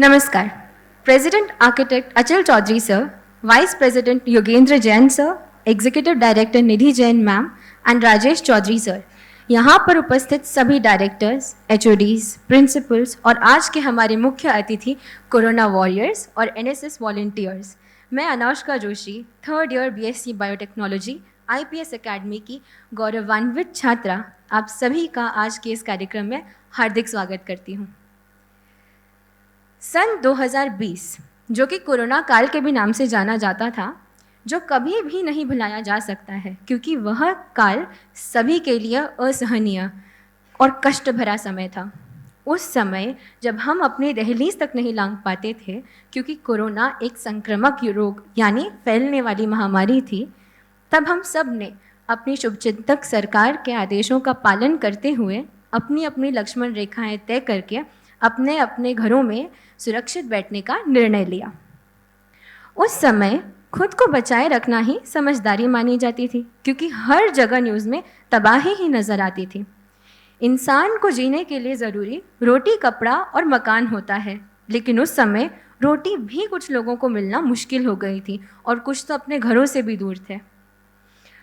नमस्कार। President architect Achal Chaudhary sir, vice president Yogendra Jain sir, executive director Nidhi Jain ma'am and Rajesh Chaudhary sir, यहाँ पर उपस्थित सभी डायरेक्टर्स, एचओडीज, प्रिंसिपल्स और आज के हमारे मुख्य अतिथि कोरोना वॉरियर्स और एनएसएस वॉलंटियर्स। मैं Anushka Joshi, third year BSc biotechnology IPS academy की गौरवान्वित छात्रा, आप सभी का आज के इस कार्यक्रम में हार्दिक स्वागत करती हूँ। सन 2020, जो कि कोरोना काल के भी नाम से जाना जाता था, जो कभी भी नहीं भुलाया जा सकता है क्योंकि वह काल सभी के लिए असहनीय और कष्ट भरा समय था। उस समय जब हम अपने दहलीज तक नहीं लांघ पाते थे क्योंकि कोरोना एक संक्रामक रोग यानी फैलने वाली महामारी थी, तब हम सब ने अपनी शुभचिंतक सरकार के आदेशों का पालन करते हुए अपनी अपनी लक्ष्मण रेखाएं तय करके अपने अपने घरों में सुरक्षित बैठने का निर्णय लिया। उस समय खुद को बचाए रखना ही समझदारी मानी जाती थी क्योंकि हर जगह न्यूज़ में तबाही ही नज़र आती थी। इंसान को जीने के लिए ज़रूरी रोटी, कपड़ा और मकान होता है, लेकिन उस समय रोटी भी कुछ लोगों को मिलना मुश्किल हो गई थी और कुछ तो अपने घरों से भी दूर थे।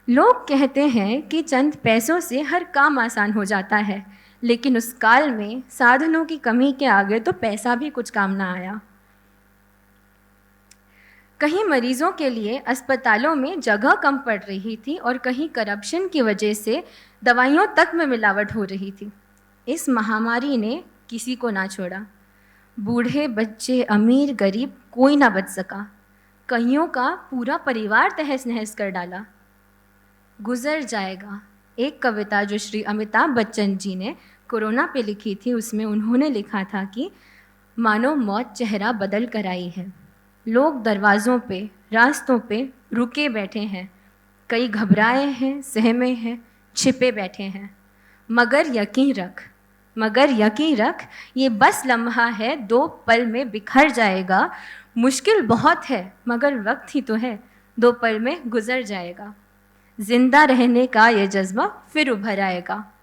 लोग कहते हैं कि चंद पैसों से हर काम आसान हो जाता है, लेकिन उस काल में साधनों की कमी के आगे तो पैसा भी कुछ काम ना आया। कहीं मरीजों के लिए अस्पतालों में जगह कम पड़ रही थी और कहीं करप्शन की वजह से दवाइयों तक में मिलावट हो रही थी। इस महामारी ने किसी को ना छोड़ा। बूढ़े, बच्चे, अमीर, गरीब, कोई ना बच सका। कईयों का पूरा परिवार तहस नहस कर डाला। गुजर जाएगा, एक कविता जो श्री अमिताभ बच्चन जी ने कोरोना पे लिखी थी, उसमें उन्होंने लिखा था कि मानो मौत चेहरा बदल कर आई है। लोग दरवाज़ों पे, रास्तों पे रुके बैठे हैं, कई घबराए हैं, सहमे हैं, छिपे बैठे हैं। मगर यकीन रख, ये बस लम्हा है, 2 पल में बिखर जाएगा। मुश्किल बहुत है मगर वक्त ही तो है, 2 पल में गुजर जाएगा। जिंदा रहने का ये जज्बा फिर उभर आएगा।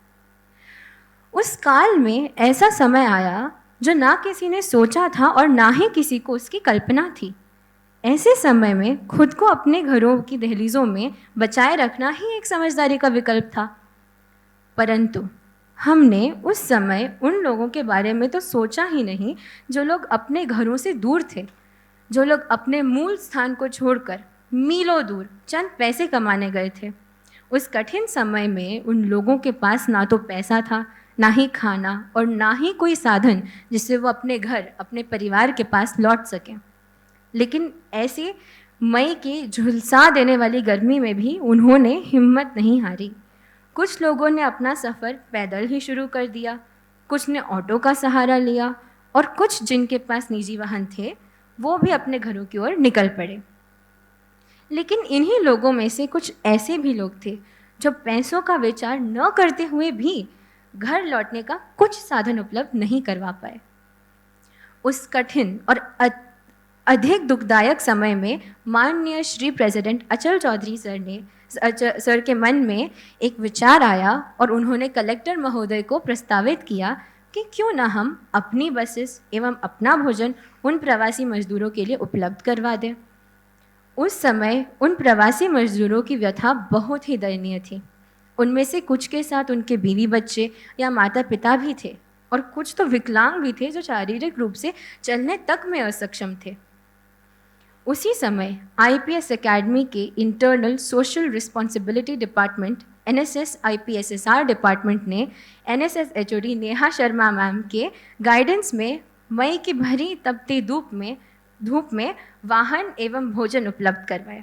उस काल में ऐसा समय आया जो ना किसी ने सोचा था और ना ही किसी को उसकी कल्पना थी। ऐसे समय में खुद को अपने घरों की दहलीजों में बचाए रखना ही एक समझदारी का विकल्प था। परंतु हमने उस समय उन लोगों के बारे में तो सोचा ही नहीं जो लोग अपने घरों से दूर थे, जो लोग अपने मूल स्थान को छोड़कर मीलों दूर चंद पैसे कमाने गए थे। उस कठिन समय में उन लोगों के पास ना तो पैसा था, ना ही खाना और ना ही कोई साधन जिससे वो अपने घर, अपने परिवार के पास लौट सकें। लेकिन ऐसे मई की झुलसा देने वाली गर्मी में भी उन्होंने हिम्मत नहीं हारी। कुछ लोगों ने अपना सफ़र पैदल ही शुरू कर दिया, कुछ ने ऑटो का सहारा लिया और कुछ जिनके पास निजी वाहन थे वो भी अपने घरों की ओर निकल पड़े। लेकिन इन्हीं लोगों में से कुछ ऐसे भी लोग थे जो पैसों का विचार न करते हुए भी घर लौटने का कुछ साधन उपलब्ध नहीं करवा पाए। उस कठिन और अधिक दुखदायक समय में माननीय श्री प्रेसिडेंट अचल चौधरी सर के मन में एक विचार आया और उन्होंने कलेक्टर महोदय को प्रस्तावित किया कि क्यों ना हम अपनी बसेस एवं अपना भोजन उन प्रवासी मजदूरों के लिए उपलब्ध करवा दें। उस समय उन प्रवासी मजदूरों की व्यथा बहुत ही दयनीय थी। उनमें से कुछ के साथ उनके बीवी बच्चे या माता पिता भी थे और कुछ तो विकलांग भी थे जो शारीरिक रूप से चलने तक में असक्षम थे। उसी समय आईपीएस एकेडमी के internal social responsibility department NSS IPSSR department ने NSS HOD Neha Sharma ma'am के गाइडेंस में मई की भरी तपती धूप में वाहन एवं भोजन उपलब्ध करवाए।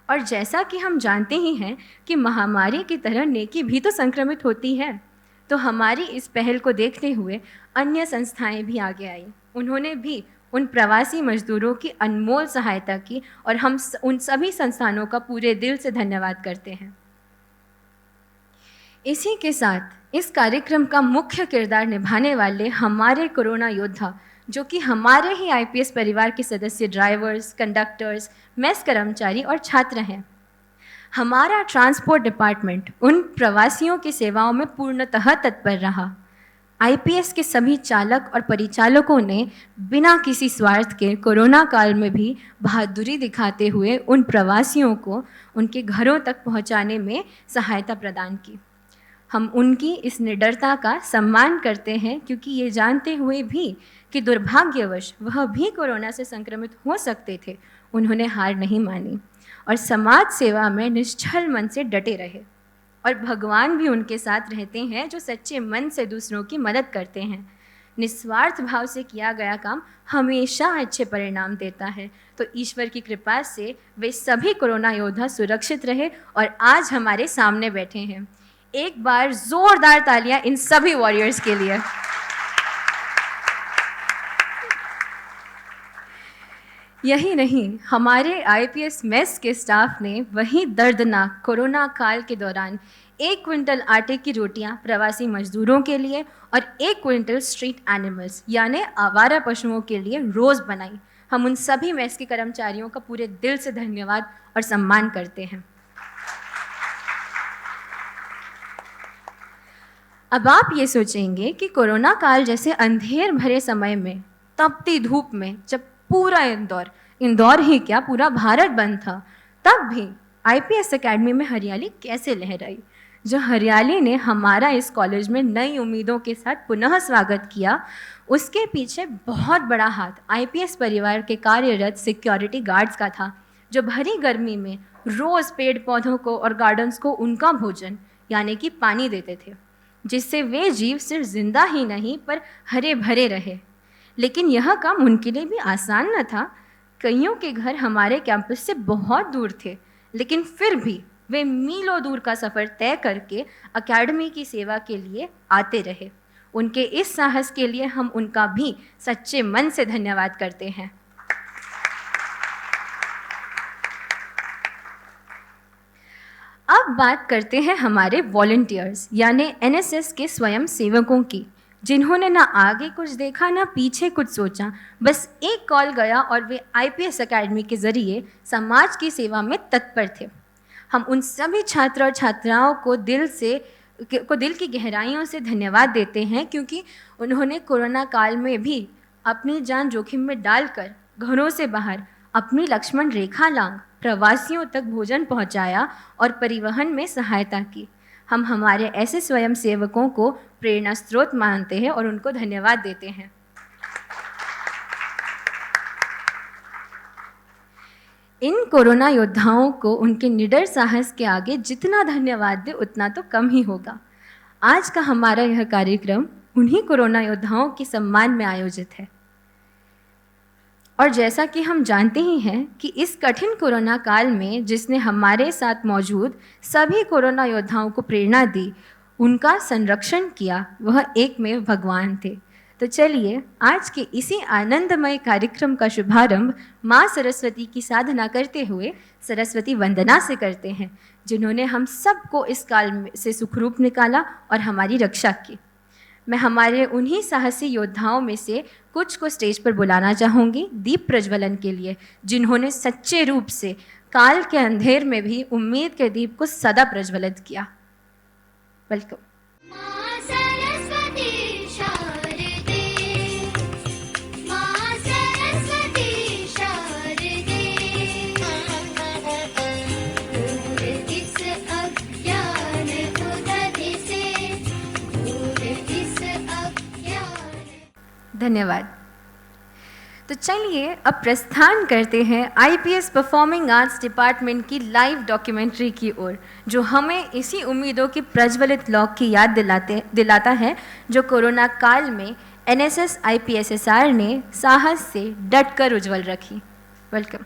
और जैसा कि हम जानते ही हैं कि महामारी की तरह नेकी भी तो संक्रमित होती है, तो हमारी इस पहल को देखते हुए अन्य संस्थाएं भी आगे आई। उन्होंने भी उन प्रवासी मजदूरों की अनमोल सहायता की और हम उन सभी संस्थानों का पूरे दिल से धन्यवाद करते हैं। इसी के साथ इस कार्यक्रम का मुख्य किरदार निभाने वाले हमारे कोरोना योद्धा, जो कि हमारे ही आईपीएस परिवार के सदस्य, ड्राइवर्स, कंडक्टर्स, मेस कर्मचारी और छात्र हैं। हमारा ट्रांसपोर्ट डिपार्टमेंट उन प्रवासियों की सेवाओं में पूर्णतः तत्पर रहा। आईपीएस के सभी चालक और परिचालकों ने बिना किसी स्वार्थ के कोरोना काल में भी बहादुरी दिखाते हुए उन प्रवासियों को उनके घरों तक पहुंचाने में सहायता प्रदान की। हम उनकी इस निडरता का सम्मान करते हैं, क्योंकि ये जानते हुए भी कि दुर्भाग्यवश वह भी कोरोना से संक्रमित हो सकते थे, उन्होंने हार नहीं मानी और समाज सेवा में निश्चल मन से डटे रहे। और भगवान भी उनके साथ रहते हैं जो सच्चे मन से दूसरों की मदद करते हैं। निस्वार्थ भाव से किया गया काम हमेशा अच्छे परिणाम देता है। तो ईश्वर की कृपा से वे सभी कोरोना योद्धा सुरक्षित रहे और आज हमारे सामने बैठे हैं। एक बार जोरदार तालियां इन सभी वॉरियर्स के लिए। यही नहीं, हमारे आईपीएस मेस के स्टाफ ने वही दर्दनाक कोरोना काल के दौरान 1 क्विंटल आटे की रोटियां प्रवासी मजदूरों के लिए और 1 क्विंटल स्ट्रीट एनिमल्स यानी आवारा पशुओं के लिए रोज़ बनाई। हम उन सभी मेस के कर्मचारियों का पूरे दिल से धन्यवाद और सम्मान करते हैं। अब आप ये सोचेंगे कि कोरोना काल जैसे अंधेर भरे समय में, तपती धूप में, जब पूरा इंदौर ही क्या पूरा भारत बंद था, तब भी आईपीएस एकेडमी में हरियाली कैसे लहराई। जो हरियाली ने हमारा इस कॉलेज में नई उम्मीदों के साथ पुनः स्वागत किया, उसके पीछे बहुत बड़ा हाथ आईपीएस परिवार के कार्यरत सिक्योरिटी गार्ड्स का था, जो भरी गर्मी में रोज़ पेड़ पौधों को और गार्डन्स को उनका भोजन यानी कि पानी देते थे, जिससे वे जीव सिर्फ जिंदा ही नहीं पर हरे भरे रहे। लेकिन यह काम उनके लिए भी आसान न था। कईयों के घर हमारे कैंपस से बहुत दूर थे, लेकिन फिर भी वे मीलों दूर का सफ़र तय करके एकेडमी की सेवा के लिए आते रहे। उनके इस साहस के लिए हम उनका भी सच्चे मन से धन्यवाद करते हैं। अब बात करते हैं हमारे वॉलंटियर्स यानी एनएसएस के स्वयं सेवकों की, जिन्होंने ना आगे कुछ देखा ना पीछे कुछ सोचा, बस एक कॉल गया और वे आईपीएस एकेडमी के ज़रिए समाज की सेवा में तत्पर थे। हम उन सभी छात्र और छात्राओं को दिल की गहराइयों से धन्यवाद देते हैं, क्योंकि उन्होंने कोरोना काल में भी अपनी जान जोखिम में डालकर घरों से बाहर अपनी लक्ष्मण रेखा लांघ प्रवासियों तक भोजन पहुंचाया और परिवहन में सहायता की। हम हमारे ऐसे स्वयं सेवकों को प्रेरणा स्रोत मानते हैं और उनको धन्यवाद देते हैं। इन कोरोना योद्धाओं को उनके निडर साहस के आगे जितना धन्यवाद दे उतना तो कम ही होगा। आज का हमारा यह कार्यक्रम उन्हीं कोरोना योद्धाओं के सम्मान में आयोजित है। और जैसा कि हम जानते ही हैं कि इस कठिन कोरोना काल में जिसने हमारे साथ मौजूद सभी कोरोना योद्धाओं को प्रेरणा दी, उनका संरक्षण किया, वह एकमेव भगवान थे। तो चलिए आज के इसी आनंदमय कार्यक्रम का शुभारंभ माँ सरस्वती की साधना करते हुए सरस्वती वंदना से करते हैं, जिन्होंने हम सबको इस काल से सुखरूप निकाला और हमारी रक्षा की। मैं हमारे उन्हीं साहसी योद्धाओं में से कुछ को स्टेज पर बुलाना चाहूँगी दीप प्रज्वलन के लिए, जिन्होंने सच्चे रूप से काल के अंधेर में भी उम्मीद के दीप को सदा प्रज्वलित किया। वेलकम। धन्यवाद। तो चलिए अब प्रस्थान करते हैं आईपीएस परफॉर्मिंग आर्ट्स डिपार्टमेंट की लाइव डॉक्यूमेंट्री की ओर, जो हमें इसी उम्मीदों की प्रज्वलित लौ की याद दिलाता है जो कोरोना काल में एनएसएस आईपीएसएसआर ने साहस से डटकर उज्जवल रखी। वेलकम।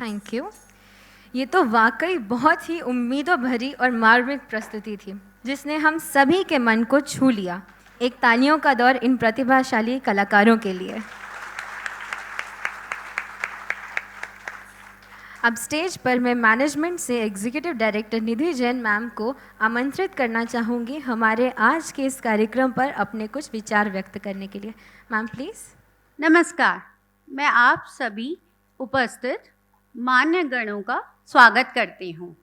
Thank you. ये तो वाकई बहुत ही उम्मीदों भरी और मार्मिक प्रस्तुति थी, जिसने हम सभी के मन को छू लिया। एक तालियों का दौर इन प्रतिभाशाली कलाकारों के लिए। अब स्टेज पर मैं मैनेजमेंट से executive director Nidhi Jain ma'am को आमंत्रित करना चाहूँगी हमारे आज के इस कार्यक्रम पर अपने कुछ विचार व्यक्त करने के लिए। Ma'am please. नमस्कार, मैं आप सभी उपस्थित मान्य गणों का स्वागत करती हूँ।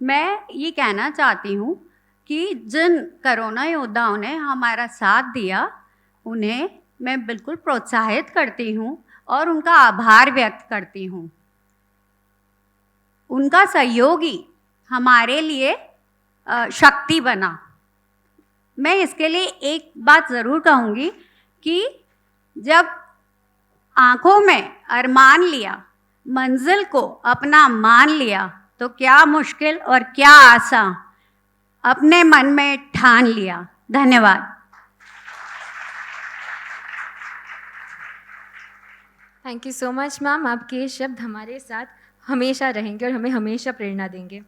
मैं ये कहना चाहती हूँ कि जिन कोरोना योद्धाओं ने हमारा साथ दिया, उन्हें मैं बिल्कुल प्रोत्साहित करती हूँ और उनका आभार व्यक्त करती हूँ। उनका सहयोग ही हमारे लिए शक्ति बना। मैं इसके लिए एक बात ज़रूर कहूँगी कि जब आँखों में अरमान लिया, मंजिल को अपना मान लिया, तो क्या मुश्किल और क्या आसान अपने मन में ठान लिया। धन्यवाद। Thank you so much ma'am. आपके शब्द हमारे साथ हमेशा रहेंगे और हमें हमेशा प्रेरणा देंगे।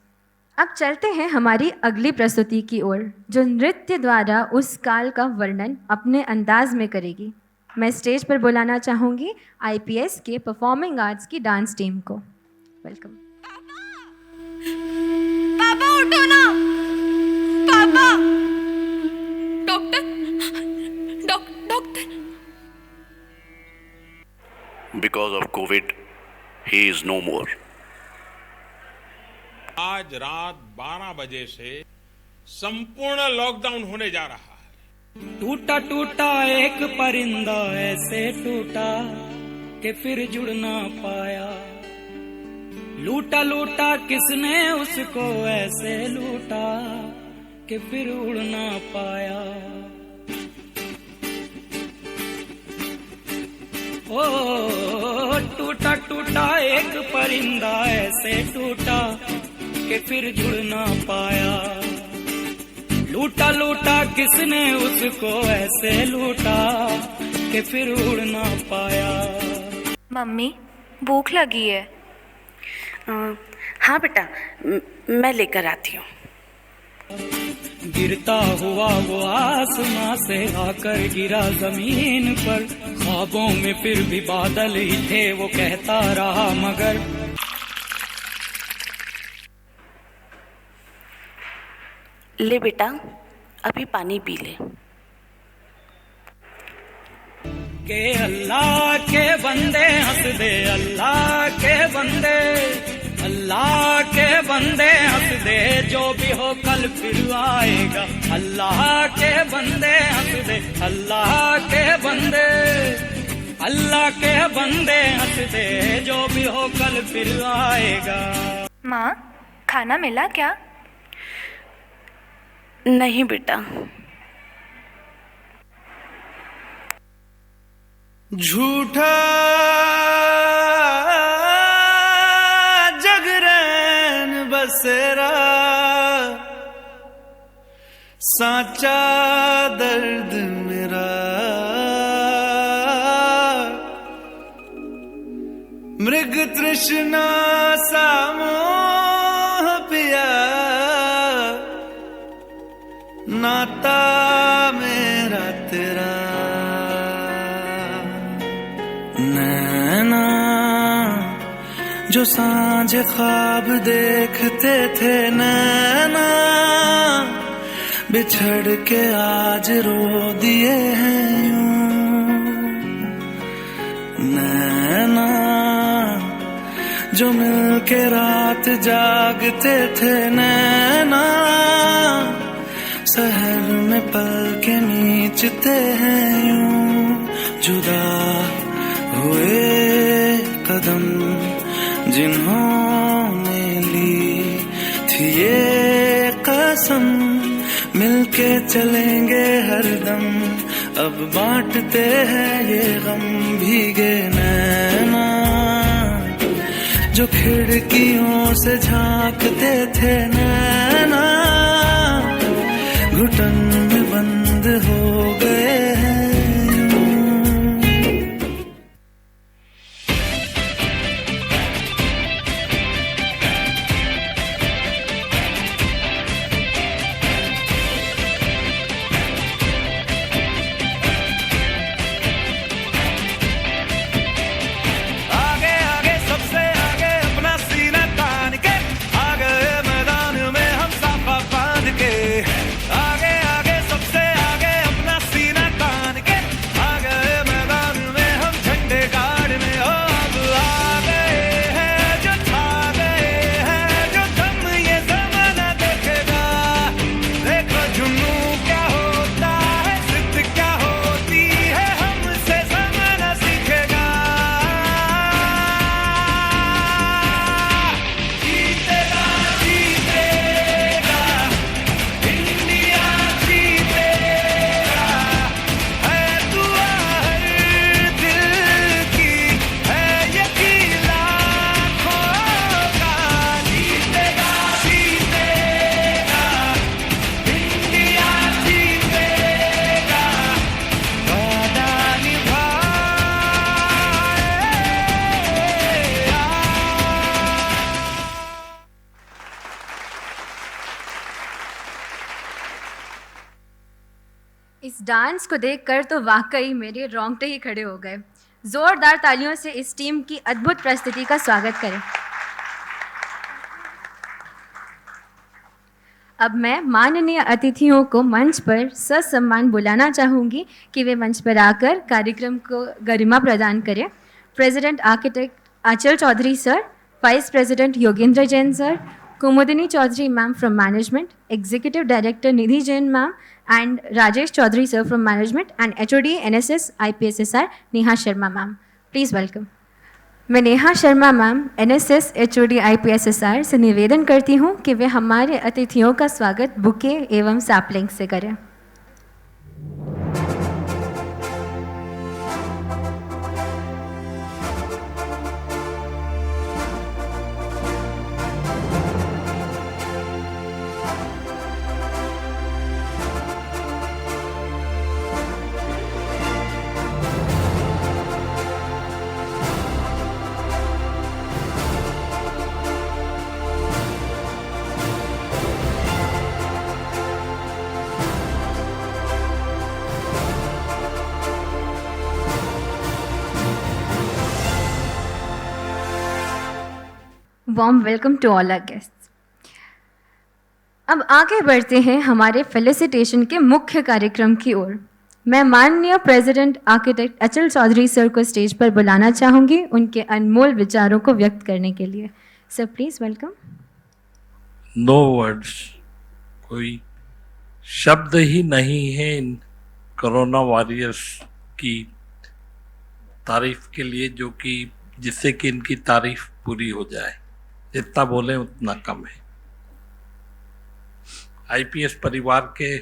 अब चलते हैं हमारी अगली प्रस्तुति की ओर, जो नृत्य द्वारा उस काल का वर्णन अपने अंदाज में करेगी। मैं स्टेज पर बुलाना चाहूँगी IPS के परफॉर्मिंग आर्ट्स की डांस टीम को। वेलकम। पापा उठो ना, पापा। Doctor, doctor. Because of COVID, he is no more. आज रात 12 बजे से संपूर्ण लॉकडाउन होने जा रहा है। टूटा टूटा एक परिंदा ऐसे टूटा कि फिर जुड़ ना पाया। लूटा लूटा किसने उसको ऐसे लूटा कि फिर उड़ ना पाया। ओ टूटा टूटा एक परिंदा ऐसे टूटा कि फिर जुड़ ना पाया। लूटा लूटा किसने उसको ऐसे लूटा कि फिर उड़ ना पाया। मम्मी भूख लगी है। हाँ बेटा, मैं लेकर आती हूँ। गिरता हुआ वो आसमां से आकर गिरा जमीन पर। ख्वाबों में फिर भी बादल ही थे, वो कहता रहा मगर। ले बेटा, अभी पानी पी ले। के अल्लाह के बंदे हंस दे, अल्लाह के बंदे, अल्लाह के बंदे हंस दे, जो भी हो कल फिर आएगा। अल्लाह के बंदे हंस दे, अल्लाह के बंदे, अल्लाह के बंदे हंस दे, जो भी हो कल फिर आएगा। माँ, खाना मिला क्या? नहीं बेटा। झूठा जगरैन बसेरा, साचा दर्द मेरा। मृग तृष्णा सा मोह पिया, नाता मेरा तेरा। नैना जो सांझ ख्वाब देखते थे, नैना बिछड़ के आज रो दिए हैं यूं। नैना जो मिल के रात जागते थे, नैना शहर में पल के नीचते हैं यूं। जुदा हुए कदम जिन्होंने ली थी ये कसम, मिलके चलेंगे हरदम। अब बांटते हैं ये गम। भीगे नैना जो खिड़कियों से झांकते थे, नैना घुटन में बंद हो गए हैं। इस डांस को देखकर तो वाकई मेरे रोंगटे ही खड़े हो गए। जोरदार तालियों से इस टीम की अद्भुत प्रस्तुति का स्वागत करें। अब मैं माननीय अतिथियों को मंच पर ससम्मान बुलाना चाहूँगी कि वे मंच पर आकर कार्यक्रम को गरिमा प्रदान करें। President architect Aanchal Chaudhary sir, vice president Yogendra Jain sir, Kumudini Chaudhary ma'am from management, executive director Nidhi Jain ma'am and Rajesh Chaudhary sir from management and HOD NSS IPSSR Neha Sharma ma'am. Please welcome. मैं Neha Sharma ma'am NSS HOD IPSSR से निवेदन करती हूँ कि वे हमारे अतिथियों का स्वागत बुके एवं सैपलिंग से करें। Warm welcome to all our guests. अब आगे बढ़ते हैं हमारे फेलिसिटेशन के मुख्य कार्यक्रम की ओर। मैं माननीय president architect Achal Chaudhary sir को स्टेज पर बुलाना चाहूँगी उनके अनमोल विचारों को व्यक्त करने के लिए। Sir please welcome. No words, कोई शब्द ही नहीं है इन कोरोना वॉरियर्स की तारीफ के लिए, जो कि जिससे कि इनकी तारीफ पूरी हो जाए। जितना बोले उतना कम है। आईपीएस परिवार के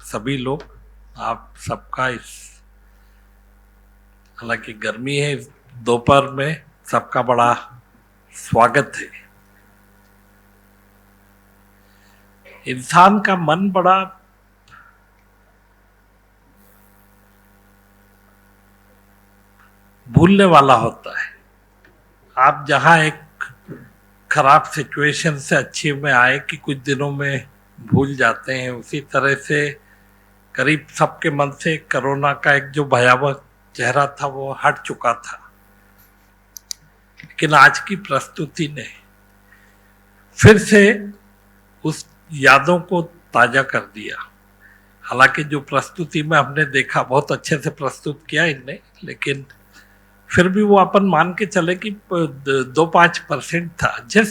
सभी लोग, आप सबका इस, हालांकि गर्मी है, दोपहर में सबका बड़ा स्वागत है। इंसान का मन बड़ा भूलने वाला होता है। आप जहां एक खराब सिचुएशन से अच्छी में आए कि कुछ दिनों में भूल जाते हैं, उसी तरह से करीब सबके मन से कोरोना का एक जो भयावह चेहरा था वो हट चुका था। लेकिन आज की प्रस्तुति ने फिर से उस यादों को ताजा कर दिया। हालांकि जो प्रस्तुति में हमने देखा, बहुत अच्छे से प्रस्तुत किया इनने, लेकिन फिर भी वो अपन मान के चले कि 2-5% था। जिस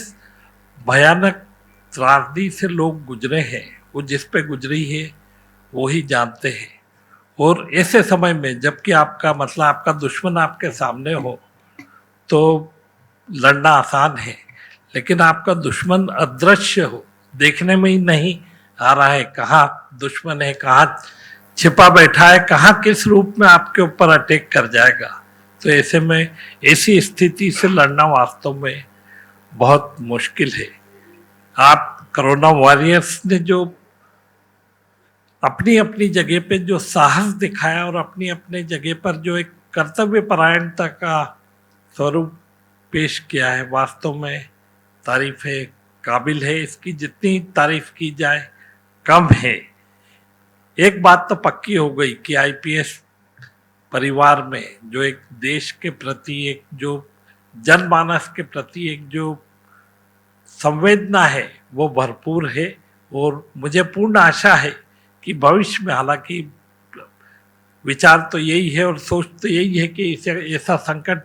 भयानक त्रासदी से लोग गुजरे हैं, वो जिस पे गुजरी है वो ही जानते हैं। और ऐसे समय में जबकि आपका मतलब आपका दुश्मन आपके सामने हो तो लड़ना आसान है, लेकिन आपका दुश्मन अदृश्य हो, देखने में ही नहीं आ रहा है कहाँ दुश्मन है, कहाँ छिपा बैठा है, कहाँ किस रूप में आपके ऊपर अटैक कर जाएगा। तो ऐसे में ऐसी स्थिति से लड़ना वास्तव में बहुत मुश्किल है। आप कोरोना वॉरियर्स ने जो अपनी अपनी जगह पे जो साहस दिखाया और अपनी अपनी जगह पर जो एक कर्तव्य परायणता का स्वरूप पेश किया है, वास्तव में तारीफ है काबिल है। इसकी जितनी तारीफ की जाए कम है। एक बात तो पक्की हो गई कि आईपीएस परिवार में जो एक देश के प्रति, एक जो जनमानस के प्रति एक जो संवेदना है वो भरपूर है। और मुझे पूर्ण आशा है कि भविष्य में, हालांकि विचार तो यही है और सोच तो यही है कि इसे ऐसा संकट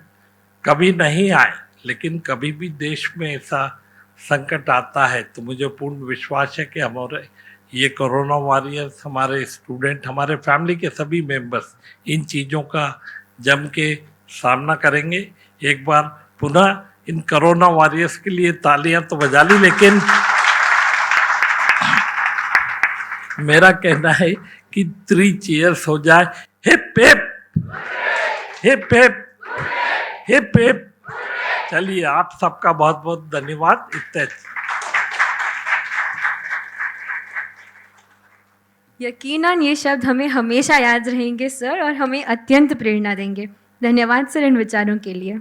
कभी नहीं आए, लेकिन कभी भी देश में ऐसा संकट आता है तो मुझे पूर्ण विश्वास है कि हमारे ये कोरोना वॉरियर्स, हमारे स्टूडेंट, हमारे फैमिली के सभी मेंबर्स इन चीज़ों का जम के सामना करेंगे। एक बार पुनः इन कोरोना वॉरियर्स के लिए तालियां तो बजा ली, लेकिन मेरा कहना है कि 3 चीयर्स हो जाए। Hip hip hip hip hip hip. चलिए, आप सबका बहुत बहुत धन्यवाद। इतने यकीनन ये शब्द हमें हमेशा याद रहेंगे सर, और हमें अत्यंत प्रेरणा देंगे। धन्यवाद सर इन विचारों के लिए।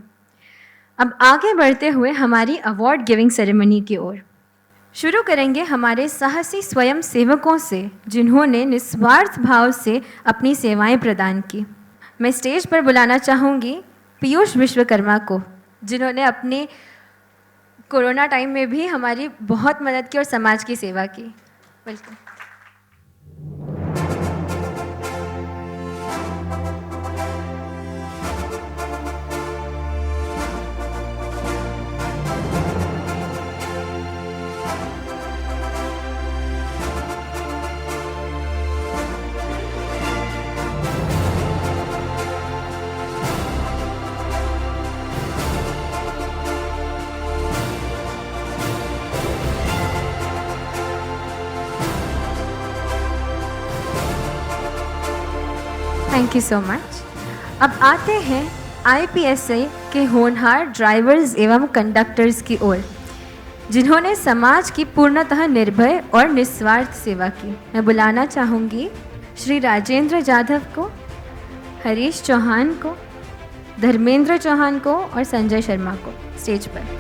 अब आगे बढ़ते हुए हमारी अवार्ड गिविंग सेरेमनी की ओर। शुरू करेंगे हमारे साहसी स्वयं सेवकों से, जिन्होंने निस्वार्थ भाव से अपनी सेवाएं प्रदान की। मैं स्टेज पर बुलाना चाहूँगी पीयूष विश्वकर्मा को, जिन्होंने अपने कोरोना टाइम में भी हमारी बहुत मदद की और समाज की सेवा की। Welcome. Thank you so much. अब आते हैं IPSA के होनहार ड्राइवर्स एवं कंडक्टर्स की ओर, जिन्होंने समाज की पूर्णतः निर्भय और निस्वार्थ सेवा की। मैं बुलाना चाहूँगी श्री राजेंद्र जाधव को, हरीश चौहान को, धर्मेंद्र चौहान को और संजय शर्मा को स्टेज पर।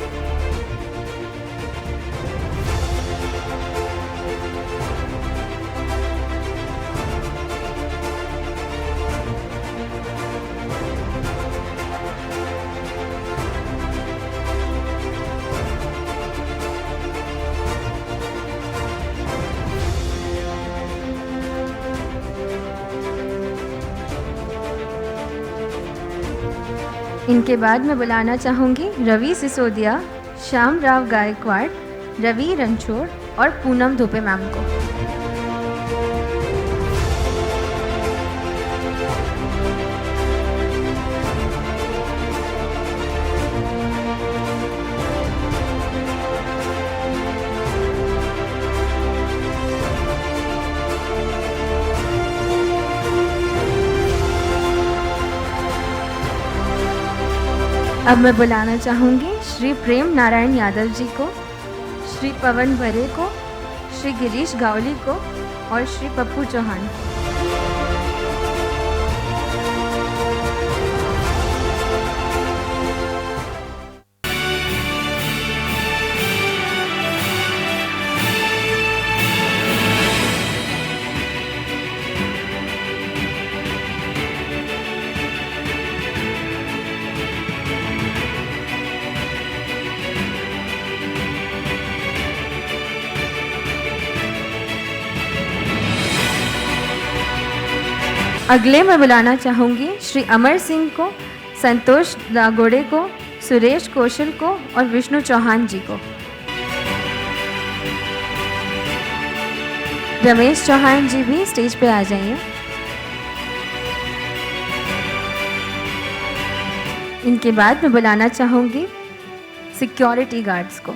इनके बाद मैं बुलाना चाहूँगी रवि सिसोदिया, श्याम राव गायकवाड़, रवि रणछोड़ और पूनम धोपे मैम को। अब मैं बुलाना चाहूँगी श्री प्रेम नारायण यादव जी को, श्री पवन भरे को, श्री गिरीश गावली को और श्री पप्पू चौहान को। अगले मैं बुलाना चाहूँगी श्री अमर सिंह को, संतोष दागोड़े को, सुरेश कौशल को और विष्णु चौहान जी को। रमेश चौहान जी भी स्टेज पे आ जाइए। इनके बाद मैं बुलाना चाहूँगी सिक्योरिटी गार्ड्स को।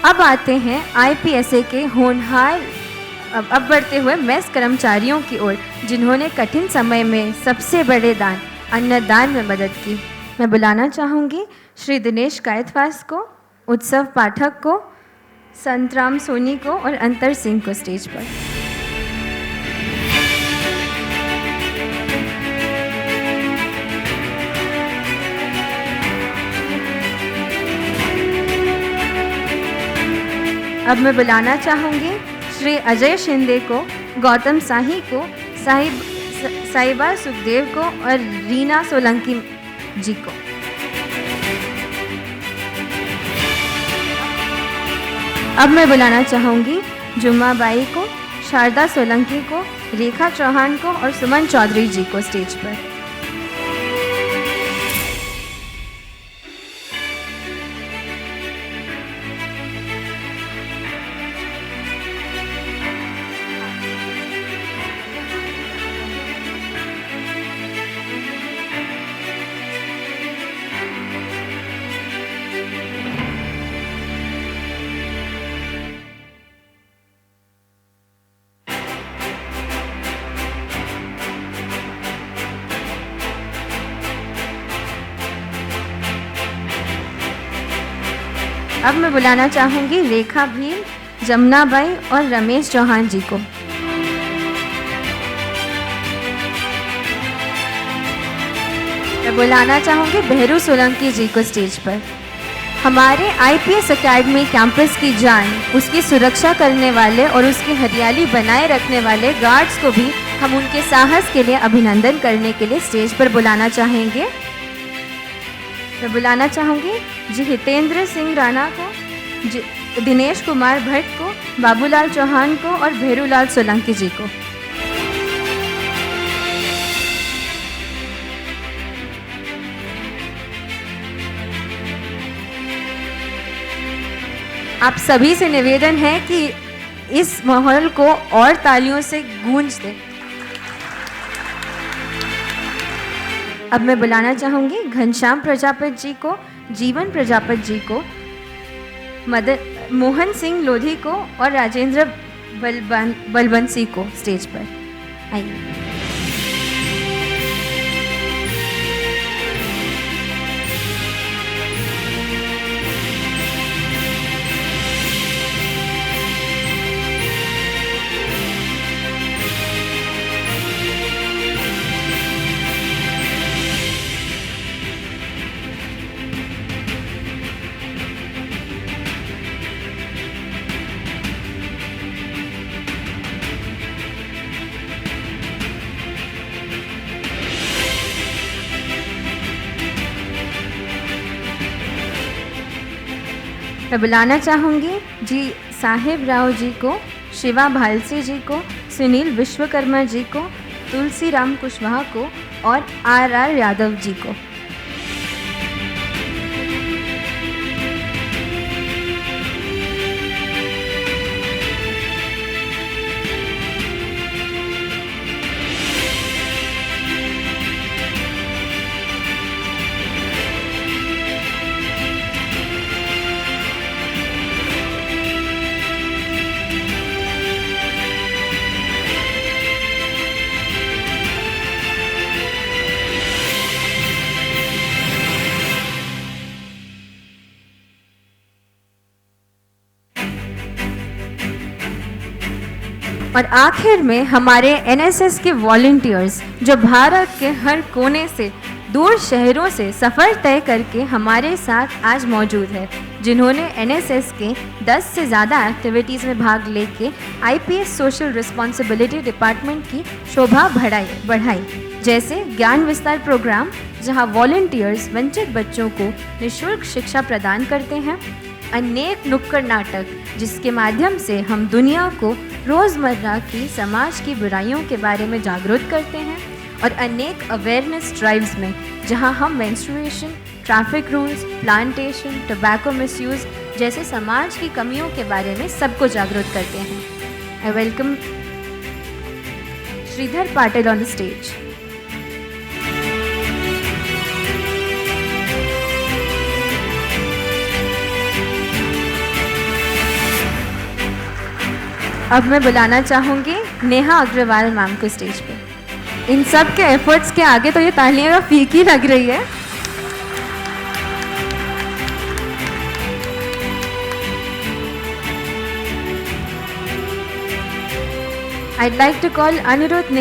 अब आते हैं IPSA के होनहार अब बढ़ते हुए मेस कर्मचारियों की ओर, जिन्होंने कठिन समय में सबसे बड़े दान अन्नदान में मदद की। मैं बुलाना चाहूँगी श्री दिनेश कायतवास को, उत्सव पाठक को, संतराम सोनी को और अंतर सिंह को स्टेज पर। अब मैं बुलाना चाहूँगी श्री अजय शिंदे को, गौतम शाही को, साहिबा सुखदेव को और रीना सोलंकी जी को। अब मैं बुलाना चाहूँगी जुम्मा बाई को, शारदा सोलंकी को, रेखा चौहान को और सुमन चौधरी जी को स्टेज पर। अब मैं बुलाना चाहूँगी रेखा भील, जमुना बाई और रमेश चौहान जी को। मैं बुलाना चाहूँगी बेहरू सोलंकी जी को स्टेज पर। हमारे आईपीएस एकेडमी कैंपस की जान, उसकी सुरक्षा करने वाले और उसकी हरियाली बनाए रखने वाले गार्ड्स को भी हम उनके साहस के लिए अभिनंदन करने के लिए स्टेज पर बुलाना चाहेंगे। मैं बुलाना चाहूँगी जी हितेंद्र सिंह राणा को, दिनेश कुमार भट्ट को, बाबूलाल चौहान को और भेरूलाल सोलंकी जी को। आप सभी से निवेदन है कि इस माहौल को और तालियों से गूंज दें। अब मैं बुलाना चाहूँगी घनश्याम प्रजापति जी को, जीवन प्रजापति जी को, मोहन सिंह लोधी को और राजेंद्र बलबंसी को स्टेज पर आइए। मैं बुलाना चाहूँगी जी साहिब राव जी को, शिवा भालसी जी को, सुनील विश्वकर्मा जी को, तुलसी राम कुशवाहा को और आर यादव जी को। और आखिर में हमारे एनएसएस के वॉलंटियर्स जो भारत के हर कोने से, दूर शहरों से सफ़र तय करके हमारे साथ आज मौजूद है, जिन्होंने एनएसएस के 10 से ज़्यादा एक्टिविटीज़ में भाग लेके आईपीएस सोशल रिस्पॉन्सिबिलिटी डिपार्टमेंट की शोभा बढ़ाई, जैसे ज्ञान विस्तार प्रोग्राम जहां वॉलंटियर्स वंचित बच्चों को निःशुल्क शिक्षा प्रदान करते हैं, अनेक नुक्कड़ नाटक जिसके माध्यम से हम दुनिया को रोज़मर्रा की समाज की बुराइयों के बारे में जागरूक करते हैं, और अनेक अवेयरनेस ड्राइव्स में जहां हम menstruation, traffic rules, plantation, tobacco misuse जैसे समाज की कमियों के बारे में सबको जागरूक करते हैं। I welcome Shridhar Patil on the stage. अब मैं बुलाना चाहूँगी नेहा अग्रवाल मैम को स्टेज पे। इन सब के एफर्ट्स के आगे तो ये तालियां फीकी लग रही है। I'd like to call Anirudh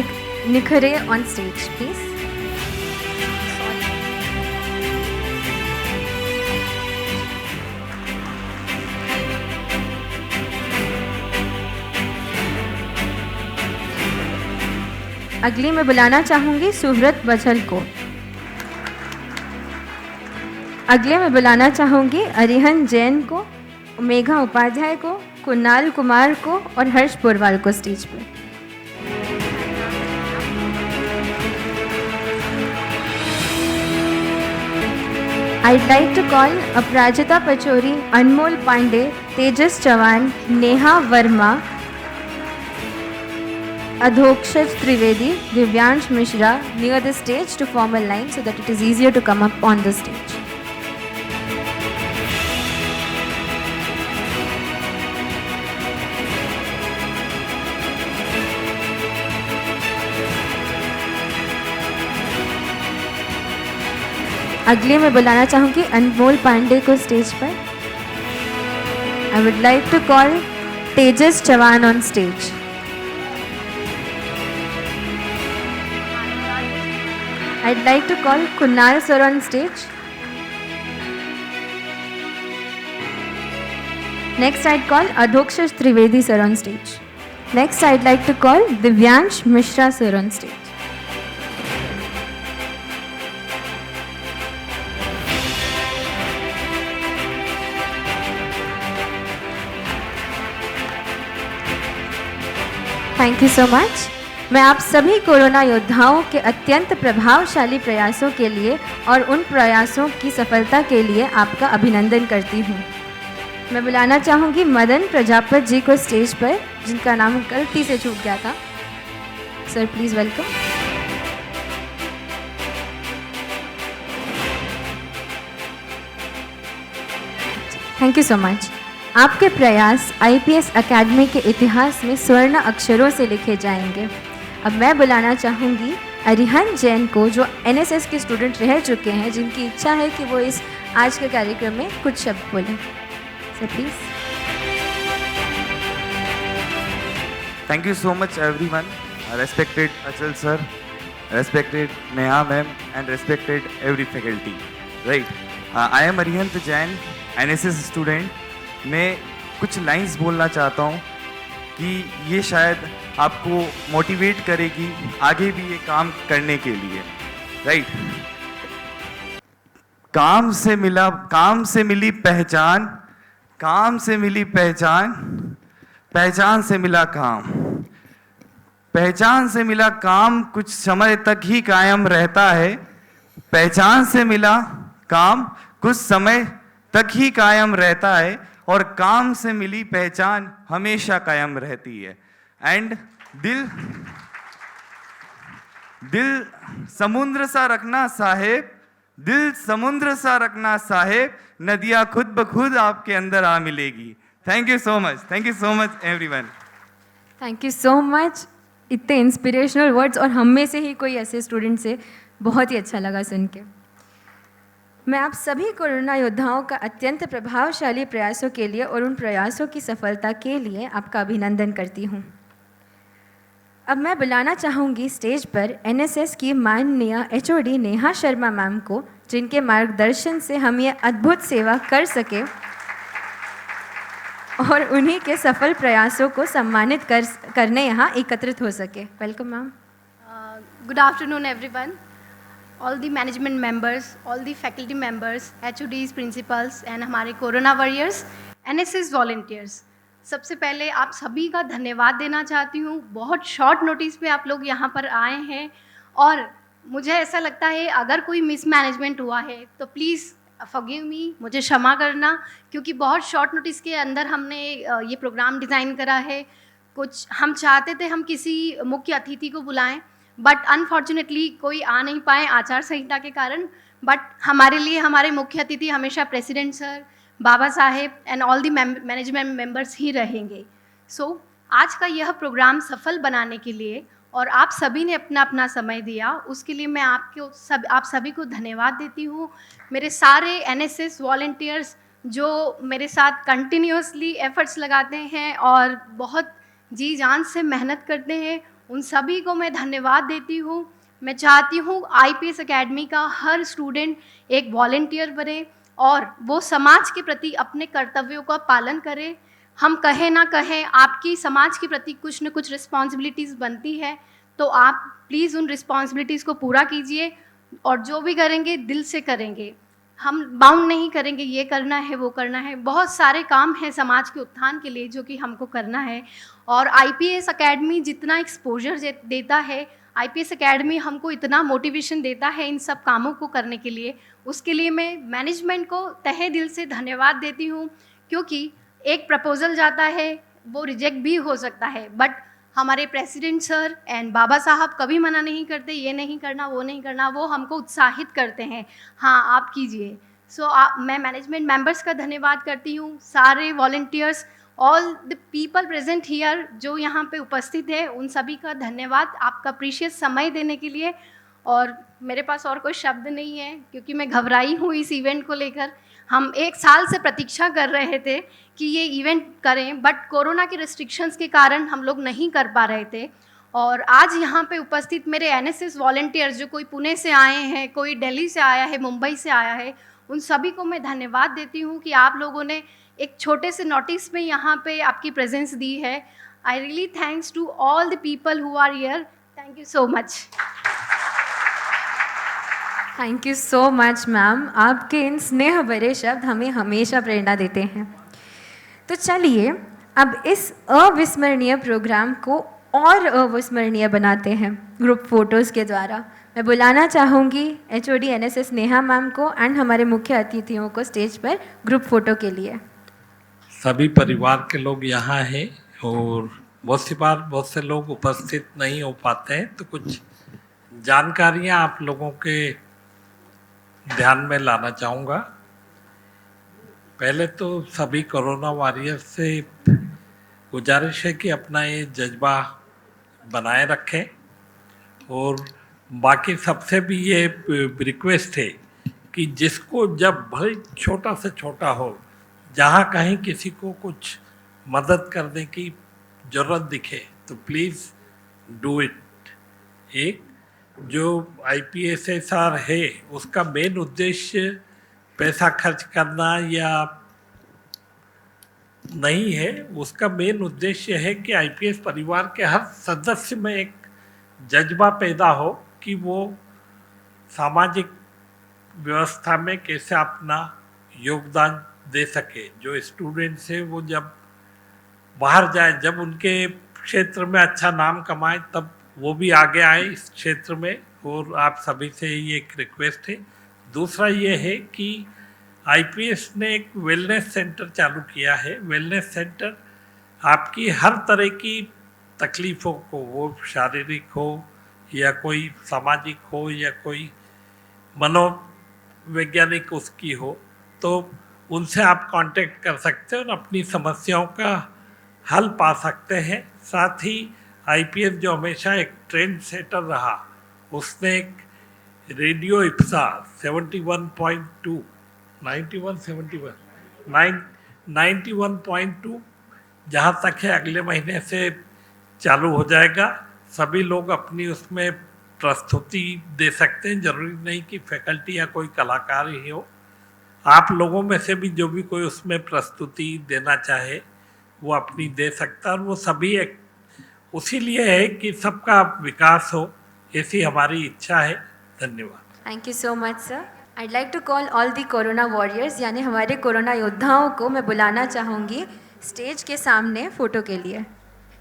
Nikhare on stage, please. अगली मैं बुलाना चाहूँगी सुव्रत बछल को। अगले मैं बुलाना चाहूँगी अरिहन जैन को, मेघा उपाध्याय को, कुणाल कुमार को और हर्ष पुरवाल को स्टेज पर। I'd like to call Aparajita Pachauri, Anmol Pandey, Tejas Chauhan, Neha Verma, Adhokshaj Trivedi, Divyansh Mishra near the stage to form a line so that it is easier to come up on the stage. अगले मैं बुलाना चाहूँगी अनमोल पांडे को स्टेज पर। I would like to call Tejas Chavan on stage. I'd like to call Kunal sir on stage. Next, I'd call Adhoksha Trivedi sir on stage. Next, I'd like to call Divyansh Mishra sir on stage. Thank you so much. मैं आप सभी corona योद्धाओं के अत्यंत प्रभावशाली प्रयासों के लिए और उन प्रयासों की सफलता के लिए आपका अभिनंदन करती हूँ। मैं बुलाना चाहूँगी मदन प्रजापत जी को स्टेज पर, जिनका नाम गलती से छूट गया था। Sir please welcome. Thank you so much. आपके प्रयास आईपीएस एकेडमी के इतिहास में स्वर्ण अक्षरों से लिखे जाएंगे। अब मैं बुलाना चाहूँगी अरिहंत जैन को, जो एनएसएस के स्टूडेंट रह चुके हैं, जिनकी इच्छा है कि वो इस आज के कार्यक्रम में कुछ शब्द बोलें। Sir please. Thank you so much everyone, respected Achal sir, respected Neha ma'am and respected every faculty. Right, I am Arihant Jain, NSS student. मैं कुछ लाइंस बोलना चाहता हूँ कि ये शायद आपको मोटिवेट करेगी आगे भी ये काम करने के लिए। राइट, काम से मिली पहचान, काम से मिली पहचान, पहचान से मिला काम, पहचान से मिला काम कुछ समय तक ही कायम रहता है, पहचान से मिला काम कुछ समय तक ही कायम रहता है, और काम से मिली पहचान हमेशा कायम रहती है। एंड दिल समुद्र सा रखना साहेब, दिल समुद्र सा रखना साहेब, नदियाँ खुद ब खुद आपके अंदर आ मिलेगी। Thank you so much everyone. Thank you so much. इतने इंस्पिरेशनल वर्ड्स, और हम में से ही कोई ऐसे स्टूडेंट से बहुत ही अच्छा लगा सुन के। मैं आप सभी कोरोना योद्धाओं का अत्यंत प्रभावशाली प्रयासों के लिए और उन प्रयासों की सफलता के लिए आपका अभिनंदन करती हूँ। अब मैं बुलाना चाहूँगी स्टेज पर एनएसएस की माननीय एचओडी नेहा शर्मा मैम को, जिनके मार्गदर्शन से हम ये अद्भुत सेवा कर सके और उन्हीं के सफल प्रयासों को सम्मानित करने यहाँ एकत्रित हो सके। Welcome ma'am. Good afternoon everyone, all the management members, all the faculty members, HODs, principals and हमारे कोरोना वॉरियर्स, NSS volunteers। सबसे पहले आप सभी का धन्यवाद देना चाहती हूँ। बहुत शॉर्ट नोटिस पे आप लोग यहाँ पर आए हैं, और मुझे ऐसा लगता है अगर कोई मिसमैनेजमेंट हुआ है तो प्लीज़ फॉरगिव मी, मुझे क्षमा करना, क्योंकि बहुत शॉर्ट नोटिस के अंदर हमने ये प्रोग्राम डिज़ाइन करा है। कुछ हम चाहते थे हम किसी मुख्य अतिथि को बुलाएं, बट अनफॉर्चुनेटली कोई आ नहीं पाए आचार संहिता के कारण। बट हमारे लिए हमारे मुख्य अतिथि हमेशा president sir, Baba Saheb and all the management members ही रहेंगे। सो आज का यह प्रोग्राम सफल बनाने के लिए और आप सभी ने अपना अपना समय दिया, उसके लिए मैं आप सभी को धन्यवाद देती हूँ। मेरे सारे एनएसएस वॉलंटियर्स जो मेरे साथ कंटिन्यूसली एफर्ट्स लगाते हैं और बहुत जी जान से मेहनत करते हैं, उन सभी को मैं धन्यवाद देती हूँ। मैं चाहती हूँ आईपीएस एकेडमी का हर स्टूडेंट एक वॉलंटियर बने और वो समाज के प्रति अपने कर्तव्यों का पालन करे। हम कहें ना कहें, आपकी समाज के प्रति कुछ न कुछ रिस्पॉन्सिबिलिटीज़ बनती है, तो आप प्लीज़ उन रिस्पॉन्सिबिलिटीज़ को पूरा कीजिए, और जो भी करेंगे दिल से करेंगे। हम बाउंड नहीं करेंगे ये करना है वो करना है। बहुत सारे काम हैं समाज के उत्थान के लिए जो कि हमको करना है, और आईपीएस एकेडमी जितना एक्सपोजर देता है, आईपीएस एकेडमी हमको इतना मोटिवेशन देता है इन सब कामों को करने के लिए, उसके लिए मैं मैनेजमेंट को तहे दिल से धन्यवाद देती हूँ। क्योंकि एक प्रपोजल जाता है वो रिजेक्ट भी हो सकता है, बट हमारे प्रेसिडेंट सर एंड बाबा साहब कभी मना नहीं करते, ये नहीं करना वो नहीं करना, वो हमको उत्साहित करते हैं, हाँ आप कीजिए। सो मैं मैनेजमेंट मेंबर्स का धन्यवाद करती हूँ, सारे volunteers, all the people present here जो यहाँ पे उपस्थित है, उन सभी का धन्यवाद आपका प्रीशियस समय देने के लिए। और मेरे पास और कोई शब्द नहीं है क्योंकि मैं घबराई हूँ इस इवेंट को लेकर। हम 1 साल से प्रतीक्षा कर रहे थे कि ये इवेंट करें, बट कोरोना के रिस्ट्रिक्शंस के कारण हम लोग नहीं कर पा रहे थे, और आज यहाँ पे उपस्थित मेरे एनएसएस वॉलंटियर्स, जो कोई पुणे से आए हैं, कोई दिल्ली से आया है, मुंबई से आया है, उन सभी को मैं धन्यवाद देती हूँ कि आप लोगों ने एक छोटे से नोटिस में यहाँ पे आपकी प्रेजेंस दी है. I really thanks to all the people who are here. Thank you so much. Thank you so much ma'am. आपके इन स्नेह भरे शब्द हमें हमेशा प्रेरणा देते हैं. तो चलिए अब इस अविस्मरणीय प्रोग्राम को और अविस्मरणीय बनाते हैं ग्रुप फोटोज़ के द्वारा. मैं बुलाना चाहूँगी HOD NSS नेहा मैम को एंड हमारे मुख्य अतिथियों को स्टेज पर ग्रुप फोटो के लिए. सभी परिवार के लोग यहाँ हैं और बहुत सी बार बहुत से लोग उपस्थित नहीं हो पाते हैं, तो कुछ जानकारियाँ आप लोगों के ध्यान में लाना चाहूँगा. पहले तो सभी कोरोना वॉरियर्स से गुजारिश है कि अपना ये जज्बा बनाए रखें और बाकी सबसे भी ये रिक्वेस्ट है कि जिसको जब भले छोटा से छोटा हो, जहाँ कहीं किसी को कुछ मदद करने की ज़रूरत दिखे तो प्लीज़ डू इट. एक जो IPSSR है उसका मेन उद्देश्य पैसा खर्च करना या नहीं है. उसका मेन उद्देश्य है कि IPS परिवार के हर सदस्य में एक जज्बा पैदा हो कि वो सामाजिक व्यवस्था में कैसे अपना योगदान दे सके. जो स्टूडेंट्स हैं वो जब बाहर जाए, जब उनके क्षेत्र में अच्छा नाम कमाए, तब वो भी आगे आए इस क्षेत्र में. और आप सभी से ये एक रिक्वेस्ट है. दूसरा ये है कि IPS ने एक वेलनेस सेंटर चालू किया है. वेलनेस सेंटर आपकी हर तरह की तकलीफ़ों को, वो शारीरिक हो या कोई सामाजिक हो या कोई मनोवैज्ञानिक उसकी हो, तो उनसे आप कांटेक्ट कर सकते हैं और अपनी समस्याओं का हल पा सकते हैं. साथ ही IPS जो हमेशा एक ट्रेंड सेटर रहा, उसने एक रेडियो इप्सा 71.2 91.2 जहाँ तक है अगले महीने से चालू हो जाएगा. सभी लोग अपनी उसमें प्रस्तुति दे सकते हैं. ज़रूरी नहीं कि फैकल्टी या कोई कलाकार ही हो. आप लोगों में से भी जो भी कोई उसमें प्रस्तुति देना चाहे वो अपनी दे सकता है. और वो सभी एक उसी लिए है कि सबका विकास हो, ऐसी हमारी इच्छा है. धन्यवाद. Thank you so much sir. I'd like to call all the corona warriors, यानी हमारे कोरोना योद्धाओं को मैं बुलाना चाहूँगी स्टेज के सामने फ़ोटो के लिए.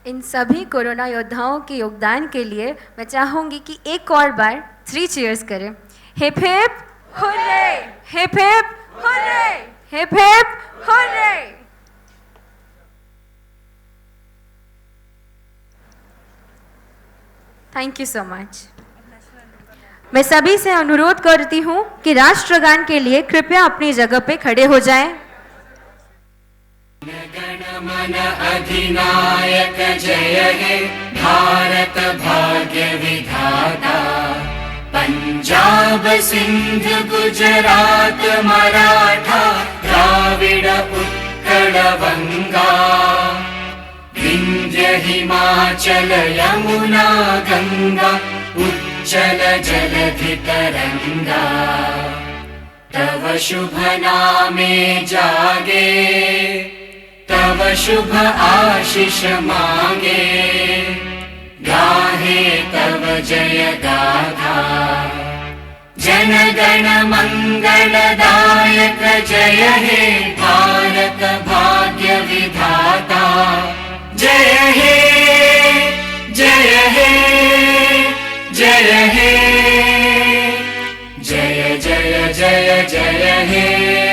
इन सभी कोरोना योद्धाओं के योगदान के लिए मैं चाहूँगी कि एक और बार 3 चीयर्स करें. Hip hip hurray, hip hip hurray, hip hip hurray. Thank you so much. मैं सभी से अनुरोध करती हूँ कि राष्ट्रगान के लिए कृपया अपनी जगह पे खड़े हो जाएं. गण अधिनायक जय हे भारत भाग्य विधाता. पंजाब सिंध गुजरात मराठा द्राविड़ उत्कल बंगा. विंध्य हिमाचल यमुना गंगा उच्चल जलधि तरंगा. तव शुभ नामे जागे, तव शुभ आशीष मांगे. गाहे तव जय गाथा. जन गण मंगलदायक जय हे भारत भाग्य विधाता. जय हे जय हे जय हे जय जय जय जय हे.